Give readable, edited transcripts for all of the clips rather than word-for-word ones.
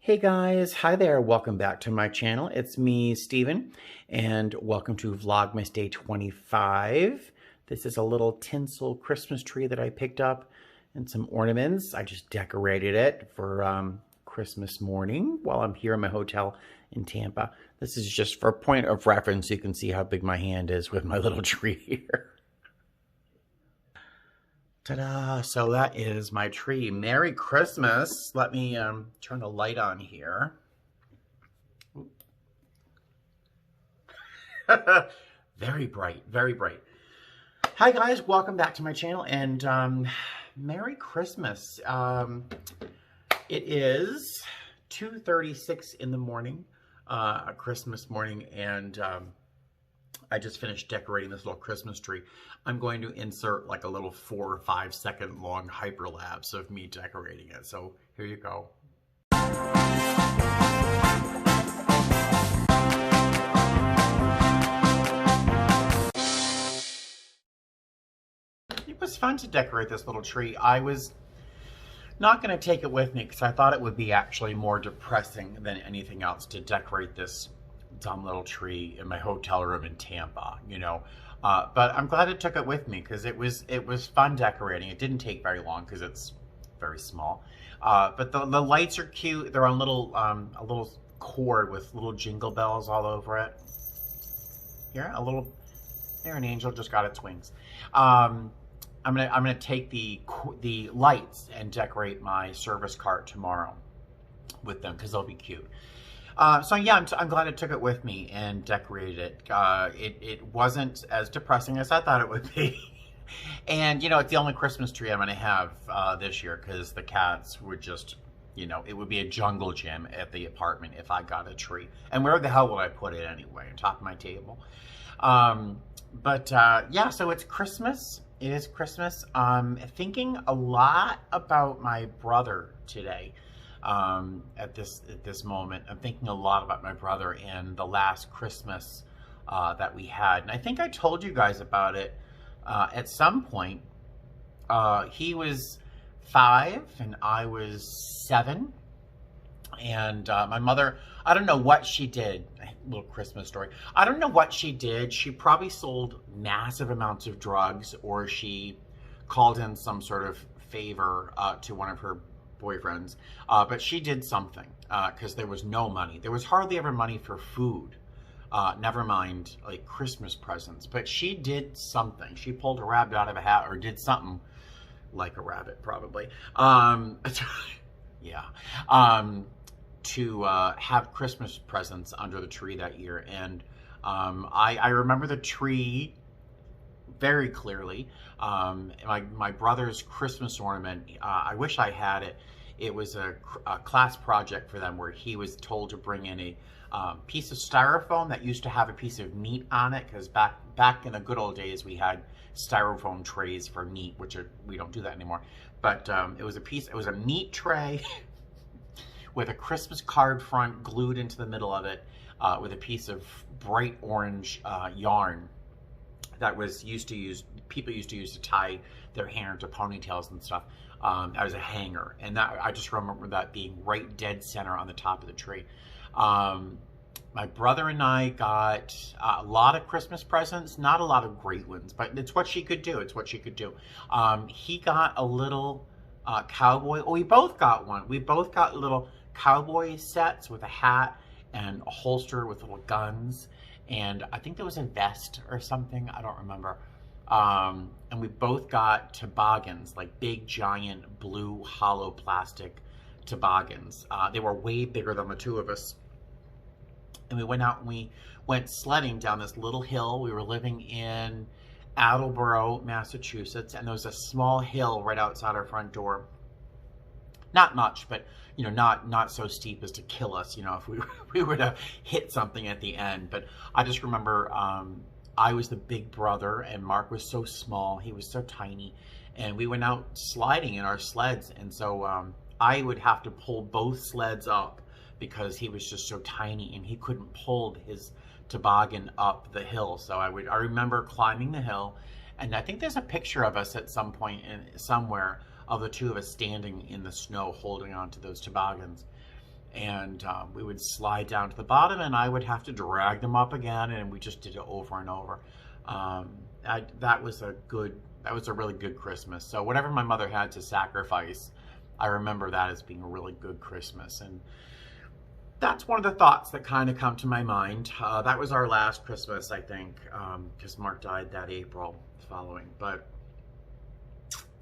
Hey guys, hi there. Welcome back to my channel. It's me, Steven, and welcome to Vlogmas Day 25. This is a little tinsel Christmas tree that I picked up and some ornaments. I just decorated it for Christmas morning while I'm here in my hotel in Tampa. This is just for a point of reference so you can see how big my hand is with my little tree here. Ta-da! So that is my tree. Merry Christmas. Let me turn the light on here. Very bright, very bright. Hi guys, welcome back to my channel and Merry Christmas. It is 2:36 in the morning, a Christmas morning, and I just finished decorating this little Christmas tree. I'm going to insert like a little 4 or 5 second long hyperlapse of me decorating it. So here you go. It was fun to decorate this little tree. I was not going to take it with me because I thought it would be actually more depressing than anything else to decorate this dumb little tree in my hotel room in Tampa, you know. But I'm glad I took it with me because it was fun decorating. It didn't take very long because it's very small. But the lights are cute. They're on a little cord with little jingle bells all over it. Here, there, an angel just got its wings. I'm gonna take the lights and decorate my service cart tomorrow with them because they'll be cute. So yeah, I'm glad I took it with me and decorated it. It wasn't as depressing as I thought it would be. And, you know, it's the only Christmas tree I'm going to have this year because the cats would just, you know, it would be a jungle gym at the apartment if I got a tree. And where the hell would I put it anyway? On top of my table. Yeah, so it's Christmas. It is Christmas. Thinking a lot about my brother today. At this moment, I'm thinking a lot about my brother and the last Christmas that we had, and I think I told you guys about it at some point. He was 5 and I was 7, and my mother, I don't know what she did. A little Christmas story. I don't know what she did. She probably sold massive amounts of drugs, or she called in some sort of favor to one of her boyfriends, but she did something because there was no money. There was hardly ever money for food, never mind like Christmas presents, but she did something. She pulled a rabbit out of a hat or did something like a rabbit probably, yeah, to have Christmas presents under the tree that year. And I remember the tree very clearly. My brother's Christmas ornament, I wish I had it. It was a class project for them where he was told to bring in a piece of styrofoam that used to have a piece of meat on it, because back in the good old days we had styrofoam trays for meat, which we don't do that anymore. But it was a meat tray with a Christmas card front glued into the middle of it, with a piece of bright orange yarn that people used to use to tie their hair into ponytails and stuff, as a hanger. And that, I just remember that being right dead center on the top of the tree. My brother and I got a lot of Christmas presents, not a lot of great ones, but it's what she could do. It's what she could do. He got a little cowboy. Oh, we both got one. We both got little cowboy sets with a hat and a holster with little guns. And I think there was a vest or something. I don't remember. And we both got toboggans, like big, giant, blue, hollow plastic toboggans. They were way bigger than the two of us. And we went out and we went sledding down this little hill. We were living in Attleboro, Massachusetts, and there was a small hill right outside our front door. Not much, but, you know, not so steep as to kill us, you know, if we were to hit something at the end. But I just remember I was the big brother and Mark was so small. He was so tiny. And we went out sliding in our sleds. And so I would have to pull both sleds up because he was just so tiny and he couldn't pull his toboggan up the hill. So I remember climbing the hill, and I think there's a picture of us at some point somewhere of the two of us standing in the snow holding on to those toboggans. And we would slide down to the bottom, and I would have to drag them up again, and we just did it over and over. That was a really good Christmas. So whatever my mother had to sacrifice, I remember that as being a really good Christmas. And that's one of the thoughts that kind of come to my mind. That was our last Christmas, I think, because Mark died that April following. But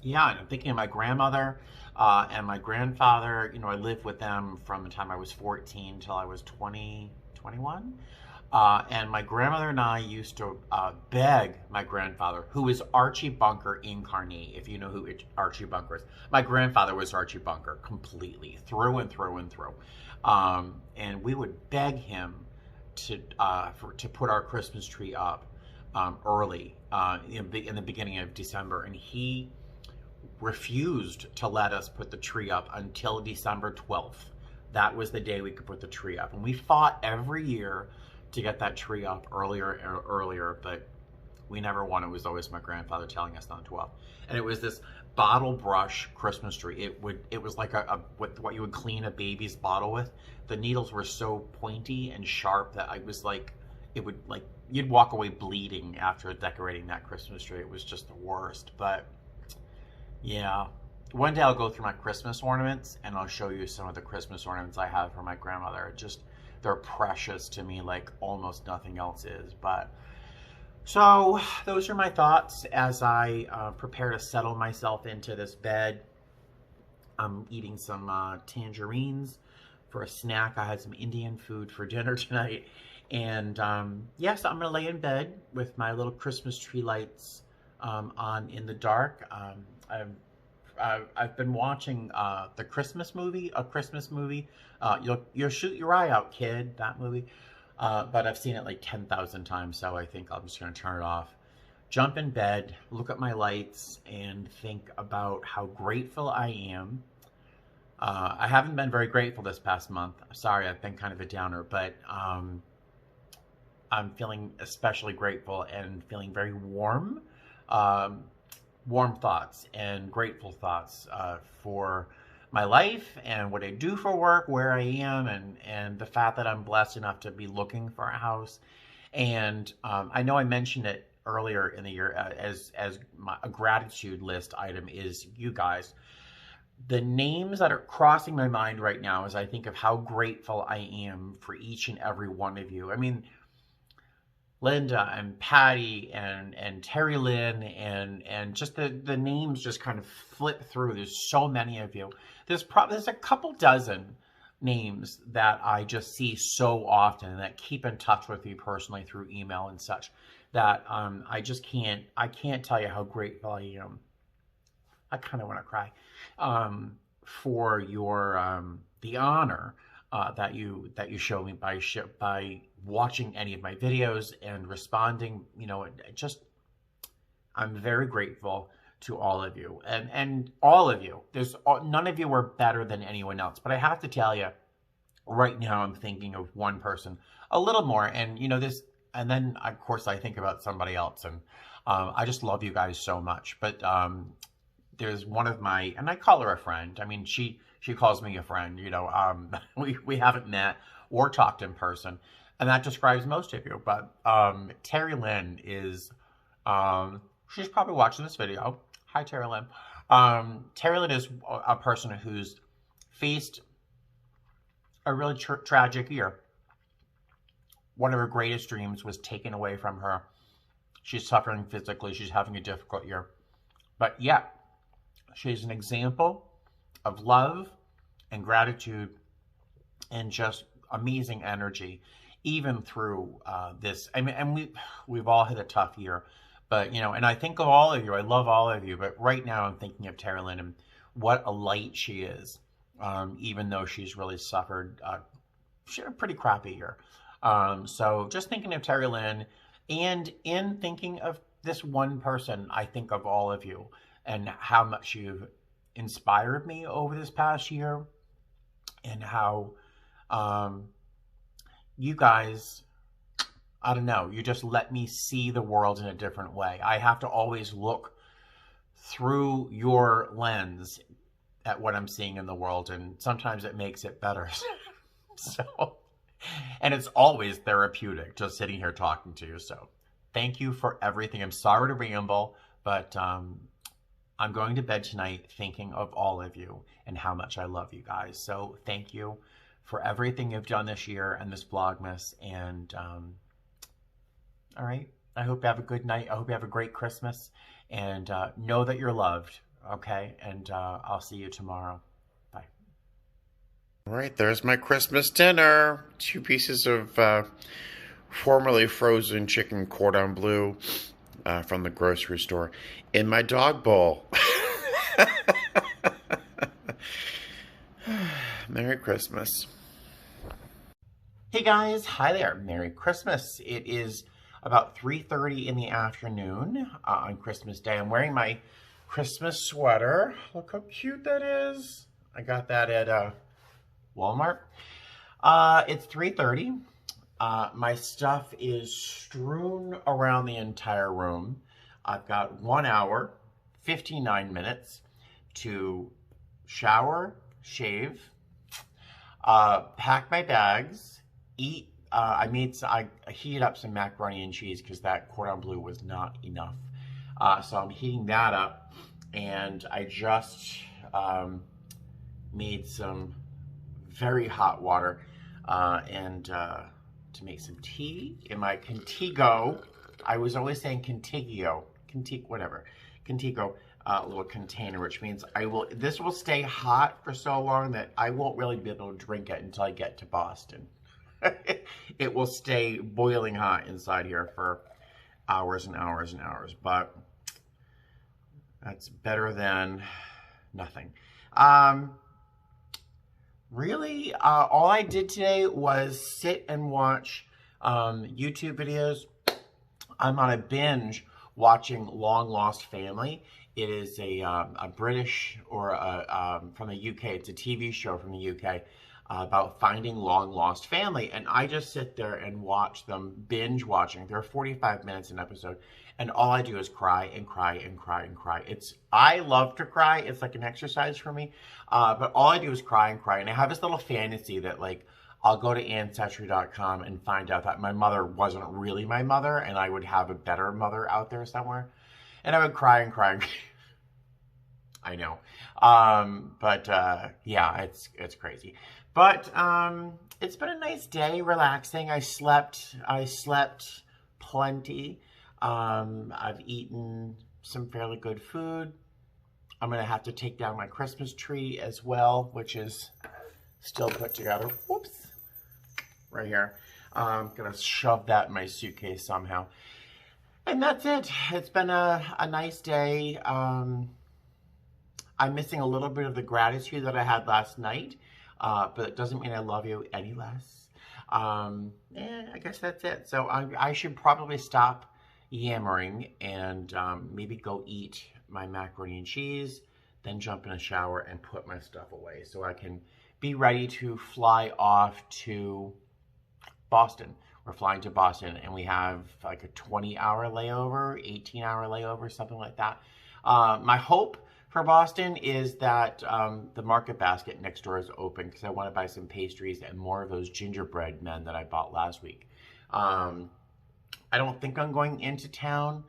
yeah, I'm thinking of my grandmother and my grandfather. You know, I lived with them from the time I was 14 till I was 21. And my grandmother and I used to beg my grandfather, who is Archie Bunker incarnate, if you know who Archie Bunker is. My grandfather was Archie Bunker completely, through and through and through. And we would beg him to put our Christmas tree up early in the beginning of December, and he refused to let us put the tree up until December 12th. That was the day we could put the tree up, and we fought every year to get that tree up earlier, but we never won. It was always my grandfather telling us on the 12th. And it was this bottle brush Christmas tree. It was like what you would clean a baby's bottle with. The needles were so pointy and sharp that you'd walk away bleeding after decorating that Christmas tree. It was just the worst. But yeah, one day I'll go through my Christmas ornaments and I'll show you some of the Christmas ornaments I have for my grandmother. They're precious to me like almost nothing else is. But so those are my thoughts as I prepare to settle myself into this bed. I'm eating some tangerines for a snack. I had some Indian food for dinner tonight. And yes, I'm going to lay in bed with my little Christmas tree lights on in the dark. I've been watching A Christmas Movie. You'll shoot your eye out, kid, that movie. But I've seen it like 10,000 times, so I think I'm just going to turn it off. Jump in bed, look at my lights, and think about how grateful I am. I haven't been very grateful this past month. Sorry, I've been kind of a downer, but I'm feeling especially grateful and feeling very warm. Warm thoughts and grateful thoughts for my life and what I do for work, where I am, and the fact that I'm blessed enough to be looking for a house. And I know I mentioned it earlier in the year as a gratitude list item is you guys. The names that are crossing my mind right now as I think of how grateful I am for each and every one of you. I mean, Linda and Patty and Terry Lynn and just the names just kind of flip through. There's so many of you. There's a couple dozen names that I just see so often and that keep in touch with me personally through email and such that I can't tell you how grateful I am. I kind of want to cry for your the honor that you show me by watching any of my videos and responding. You know, I'm very grateful to all of you and all of you. None of you are better than anyone else, but I have to tell you, right now I'm thinking of one person a little more, and you know this, and then of course I think about somebody else, and I just love you guys so much. But there's one of my, and I call her a friend. I mean, she calls me a friend. You know, we haven't met or talked in person, and that describes most of you. But Terry Lynn is, she's probably watching this video. Hi, Terry Lynn. Terry Lynn is a person who's faced a really tragic year. One of her greatest dreams was taken away from her. She's suffering physically. She's having a difficult year. But yet, she's an example of love and gratitude and just amazing energy, even through this. I mean, and we've all had a tough year, but you know, and I think of all of you. I love all of you, but right now I'm thinking of Terry Lynn and what a light she is, even though she's really suffered. She had a pretty crappy year. So just thinking of Terry Lynn, and in thinking of this one person, I think of all of you and how much you've inspired me over this past year, and how you guys, I don't know, you just let me see the world in a different way. I have to always look through your lens at what I'm seeing in the world, and sometimes it makes it better. So, and it's always therapeutic just sitting here talking to you. So thank you for everything. I'm sorry to ramble, but I'm going to bed tonight thinking of all of you and how much I love you guys. So thank you for everything you've done this year and this Vlogmas. And all right, I hope you have a good night. I hope you have a great Christmas, and know that you're loved, okay? And I'll see you tomorrow. Bye. All right, there's my Christmas dinner. 2 pieces of formerly frozen chicken cordon bleu from the grocery store in my dog bowl. Merry Christmas. Hey guys, hi there. Merry Christmas. It is about 3:30 in the afternoon on Christmas Day. I'm wearing my Christmas sweater. Look how cute that is. I got that at Walmart. It's 3:30. My stuff is strewn around the entire room. I've got 1 hour, 59 minutes to shower, shave, pack my bags, eat. I heated up some macaroni and cheese because that cordon bleu was not enough. So I'm heating that up, and I just made some very hot water to make some tea in my Contigo. I was always saying Contigo, Contigo little container, which means this will stay hot for so long that I won't really be able to drink it until I get to Boston. It will stay boiling hot inside here for hours and hours and hours, but that's better than nothing. Really, all I did today was sit and watch YouTube videos. I'm on a binge watching Long Lost Family. It is a British or from the UK. It's a TV show from the UK about finding long lost family. And I just sit there and watch them, binge watching. They're 45 minutes an episode. And all I do is cry and cry and cry and cry. I love to cry. It's like an exercise for me. But all I do is cry and cry. And I have this little fantasy that, like, I'll go to Ancestry.com and find out that my mother wasn't really my mother, and I would have a better mother out there somewhere. And I would cry and cry and cry. I know. Yeah, it's crazy. But it's been a nice day, relaxing. I slept plenty. I've eaten some fairly good food. I'm going to have to take down my Christmas tree as well, which is still put together. Whoops. Right here. I'm going to shove that in my suitcase somehow. And that's it. It's been a nice day. I'm missing a little bit of the gratitude that I had last night, but it doesn't mean I love you any less. I guess that's it. So I should probably stop yammering and maybe go eat my macaroni and cheese, then jump in a shower and put my stuff away so I can be ready to fly off to Boston. We're flying to Boston, and we have like a 20-hour layover, 18-hour layover, something like that. My hope for Boston is that the Market Basket next door is open because I want to buy some pastries and more of those gingerbread men that I bought last week. I don't think I'm going into town.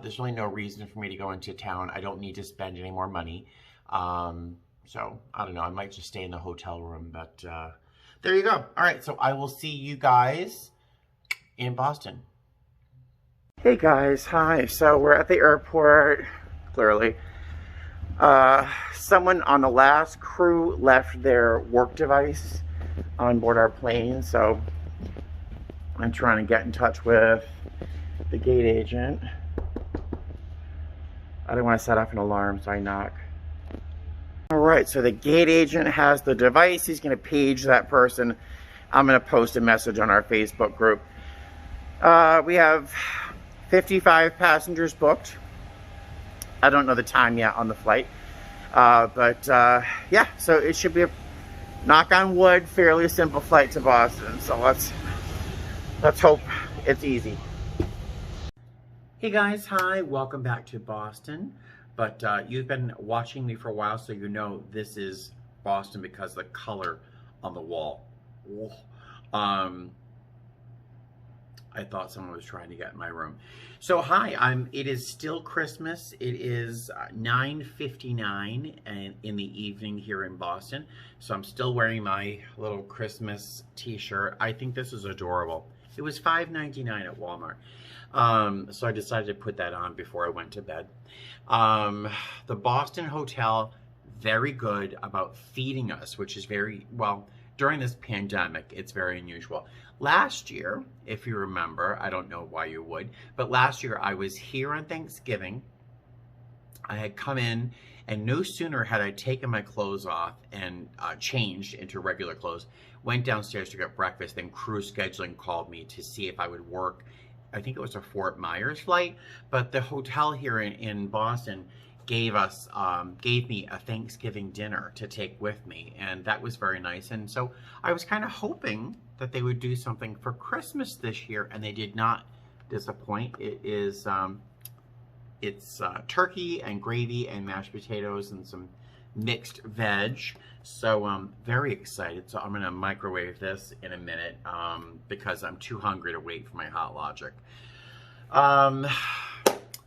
There's really no reason for me to go into town. I don't need to spend any more money. So, I don't know. I might just stay in the hotel room, but there you go. All right, so I will see you guys in Boston. Hey guys, hi. So we're at the airport, clearly. Someone on the last crew left their work device on board our plane, so I'm trying to get in touch with the gate agent. I don't want to set off an alarm, so I knock. Alright, so the gate agent has the device. He's going to page that person. I'm going to post a message on our Facebook group. We have 55 passengers booked. I don't know the time yet on the flight. Yeah, so it should be a, knock on wood, fairly simple flight to Boston. So let's hope it's easy. Hey guys, hi, welcome back to Boston. But you've been watching me for a while, so you know this is Boston because of the color on the wall. I thought someone was trying to get in my room. So hi, it is still Christmas. It is 9:59 in the evening here in Boston. So I'm still wearing my little Christmas t-shirt. I think this is adorable. It was $5.99 at Walmart. So I decided to put that on before I went to bed. The Boston Hotel, very good about feeding us, which is very, well, during this pandemic, it's very unusual. Last year, if you remember, I don't know why you would, but last year I was here on Thanksgiving. I had come in, and no sooner had I taken my clothes off and changed into regular clothes, went downstairs to get breakfast, then crew scheduling called me to see if I would work. I think it was a Fort Myers flight, but the hotel here in Boston gave me a Thanksgiving dinner to take with me, and that was very nice. And so I was kind of hoping that they would do something for Christmas this year, and they did not disappoint. It's turkey and gravy and mashed potatoes and some mixed veg. So I'm very excited. So I'm gonna microwave this in a minute because I'm too hungry to wait for my Hot Logic.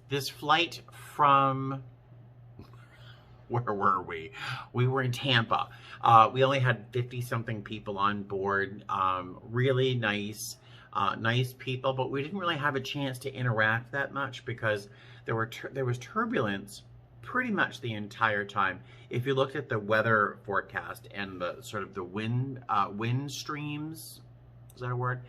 This flight from, where were we? We were in Tampa. We only had 50-something people on board. Really nice people, but we didn't really have a chance to interact that much because there was turbulence pretty much the entire time. If you looked at the weather forecast and the sort of the wind streams, is that a word?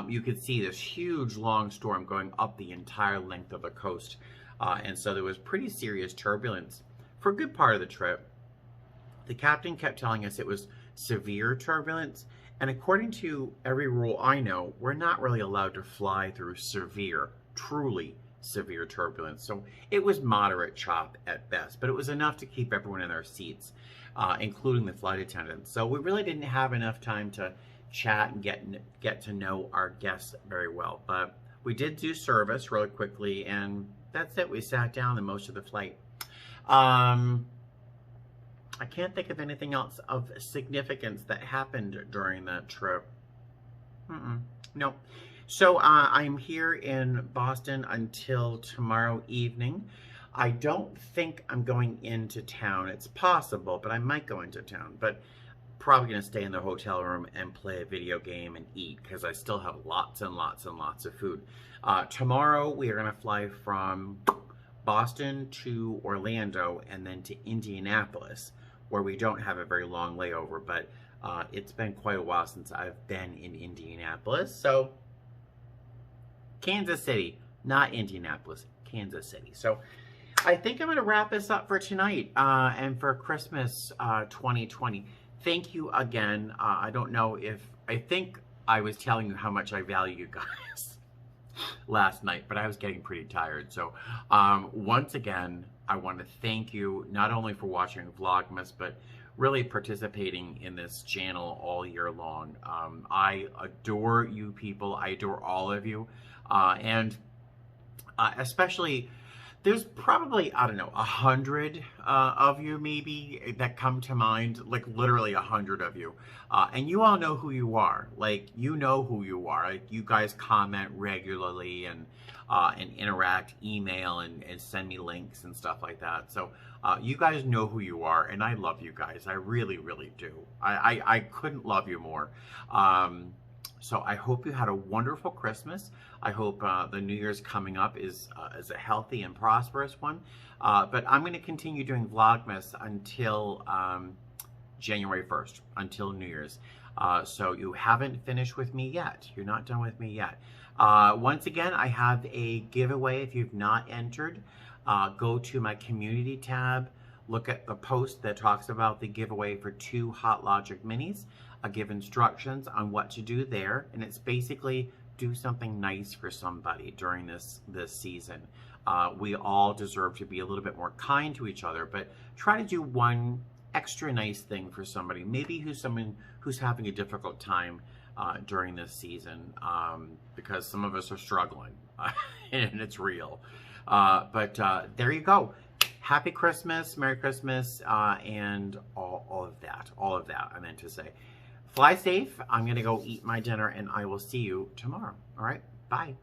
You could see this huge long storm going up the entire length of the coast. And so there was pretty serious turbulence for a good part of the trip. The captain kept telling us it was severe turbulence. And according to every rule I know, we're not really allowed to fly through severe, truly severe turbulence. So it was moderate chop at best, but it was enough to keep everyone in their seats, including the flight attendants. So we really didn't have enough time to chat and get to know our guests very well. But we did do service really quickly, and that's it. We sat down the most of the flight. I can't think of anything else of significance that happened during that trip. No. So I'm here in Boston until tomorrow evening. I don't think I'm going into town. It's possible, but I might go into town. But probably going to stay in the hotel room and play a video game and eat because I still have lots and lots and lots of food. Tomorrow we are going to fly from Boston to Orlando and then to Indianapolis, where we don't have a very long layover, but it's been quite a while since I've been in Indianapolis. So Kansas City, not Indianapolis, Kansas City. So I think I'm going to wrap this up for tonight and for Christmas 2020. Thank you again. I don't know if, I think I was telling you how much I value you guys last night, but I was getting pretty tired. So once again, I want to thank you not only for watching Vlogmas, but really participating in this channel all year long. I adore you people. I adore all of you. And especially, there's probably, I don't know, 100 of you maybe that come to mind, like literally 100 of you. And you all know who you are. Like, you know who you are. Like, you guys comment regularly and interact, email, and send me links and stuff like that. So you guys know who you are, and I love you guys. I really, really do. I couldn't love you more. So I hope you had a wonderful Christmas. I hope the New Year's coming up is a healthy and prosperous one. But I'm going to continue doing Vlogmas until January 1st, until New Year's. So you haven't finished with me yet. You're not done with me yet. Once again, I have a giveaway. If you've not entered, go to my community tab. Look at the post that talks about the giveaway for 2 Hot Logic Minis. I give instructions on what to do there, and it's basically do something nice for somebody during this season. We all deserve to be a little bit more kind to each other, but try to do one extra nice thing for somebody, maybe someone who's having a difficult time during this season, because some of us are struggling, and it's real. But there you go. Happy Christmas, Merry Christmas, and all of that I meant to say. fly safe. I'm going to go eat my dinner, and I will see you tomorrow. All right? Bye.